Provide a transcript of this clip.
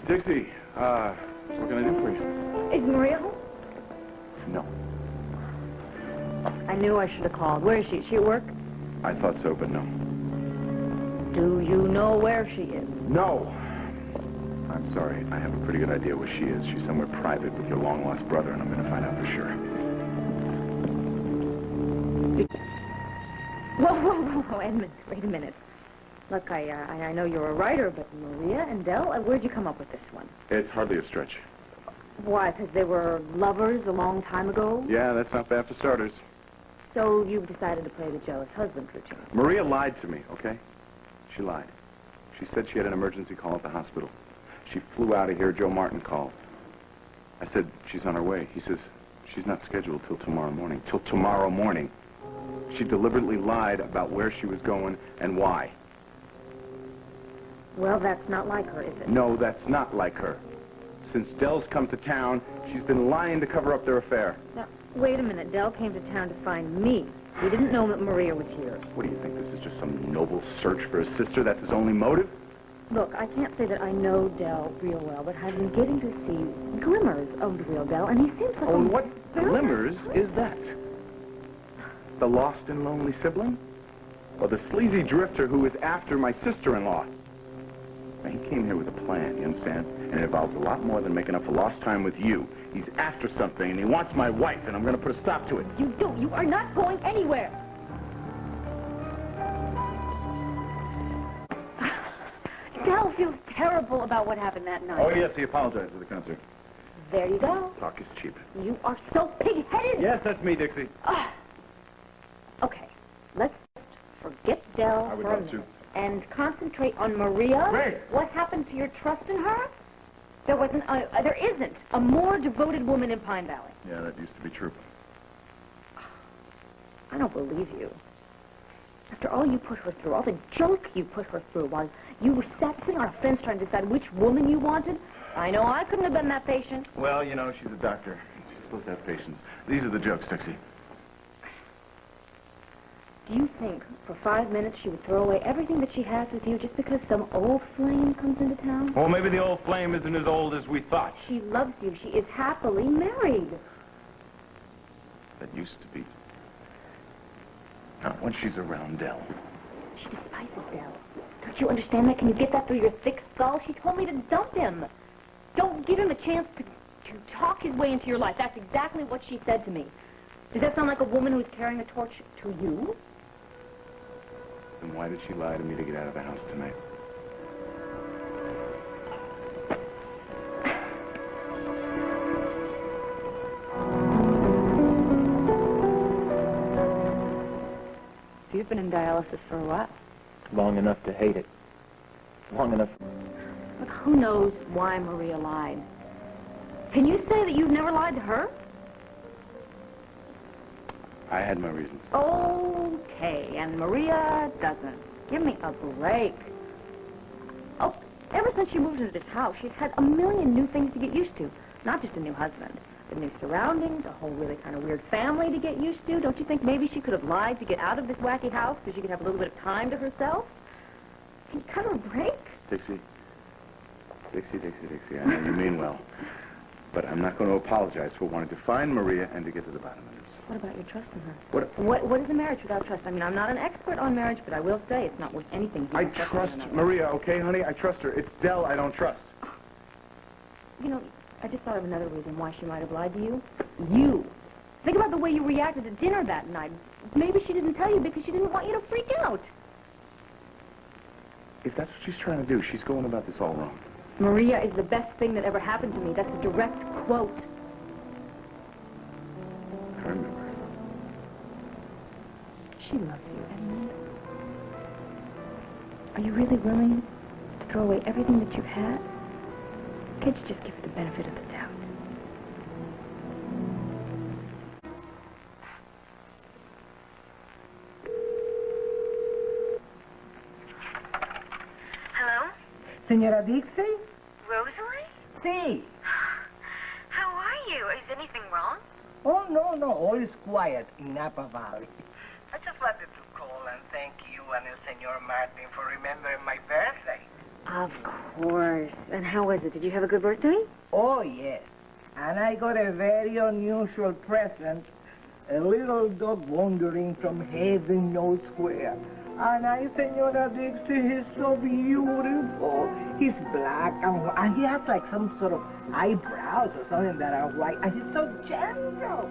Dixie, what can I do for you? Is Maria home? No. I knew I should have called. Where is she? Is she at work? I thought so, but no. Do you know where she is? No! I'm sorry. I have a pretty good idea where she is. She's somewhere private with your long-lost brother, and I'm going to find out for sure. Whoa, Edmund, wait a minute. Look, I know you're a writer, but Maria and Dell, where'd you come up with this one? It's hardly a stretch. Why, because they were lovers a long time ago? Yeah, that's not bad for starters. So you've decided to play the jealous husband routine? Maria lied to me, okay? She lied. She said she had an emergency call at the hospital. She flew out of here. Joe Martin called. I said, she's on her way. He says, she's not scheduled till tomorrow morning. Till tomorrow morning. She deliberately lied about where she was going and why. Well, that's not like her, is it? No, that's not like her. Since Dell's come to town, she's been lying to cover up their affair. Now, wait a minute. Dell came to town to find me. He didn't know that Maria was here. What do you think? This is just some noble search for his sister? That's his only motive? Look, I can't say that I know Dell real well, but I've been getting to see glimmers of the real Dell, and he seems like Oh, what glimmers is that? The lost and lonely sibling? Or the sleazy drifter who is after my sister-in-law? Now, he came here with a plan, you understand? And it involves a lot more than making up for lost time with you. He's after something, and he wants my wife, and I'm going to put a stop to it. You don't. You are not going anywhere. Dell feels terrible about what happened that night. Oh, yes, he apologized at the concert. There you go. Talk is cheap. You are so pig-headed. Yes, that's me, Dixie. Okay, let's just forget Dell I would for a love minute to. and concentrate on Maria. Great. What happened to your trust in her? There isn't a more devoted woman in Pine Valley. Yeah, that used to be true. I don't believe you. After all you put her through, all the junk you put her through, while you were sitting on a fence trying to decide which woman you wanted, I know I couldn't have been that patient. Well, you know, she's a doctor. She's supposed to have patience. These are the jokes, Dixie. Do you think for 5 minutes she would throw away everything that she has with you just because some old flame comes into town? Well, maybe the old flame isn't as old as we thought. She loves you. She is happily married. That used to be. Not when she's around Dell. She despises Dell. Don't you understand that? Can you get that through your thick skull? She told me to dump him. Don't give him a chance to talk his way into your life. That's exactly what she said to me. Does that sound like a woman who's carrying a torch to you? Then why did she lie to me to get out of the house tonight? You've been in dialysis for a while. Long enough to hate it. Long enough. Look, who knows why Maria lied? Can you say that you've never lied to her? I had my reasons. Okay, and Maria doesn't. Give me a break. Oh, ever since she moved into this house, she's had a million new things to get used to. Not just a new husband, but new surroundings, a whole really kind of weird family to get used to. Don't you think maybe she could have lied to get out of this wacky house so she could have a little bit of time to herself? Can you cut her a break? Dixie. I know you mean well. But I'm not going to apologize for wanting to find Maria and to get to the bottom of this. What about your trust in her? What? What is a marriage without trust? I mean, I'm not an expert on marriage, but I will say it's not worth anything. I trust Maria, okay, honey? I trust her. It's Dell I don't trust. You know, I just thought of another reason why she might have lied to you. You. Think about the way you reacted at dinner that night. Maybe she didn't tell you because she didn't want you to freak out. If that's what she's trying to do, she's going about this all wrong. Maria is the best thing that ever happened to me. That's a direct quote. I remember. She loves you, Edmund. Are you really willing to throw away everything that you've had? Can't you just give her the benefit of the doubt? Hello? Señora Dixie? Rosalie? Sí. How are you? Is anything wrong? Oh, no. All is quiet in Napa Valley. I just wanted to call and thank you and El Señor Martin for remembering my birthday. Of course. And how was it? Did you have a good birthday? Oh, yes. And I got a very unusual present. A little dog wandering from heaven knows where. And Senora Dixie, he's so beautiful. He's black and he has like some sort of eyebrows or something that are white. And he's so gentle.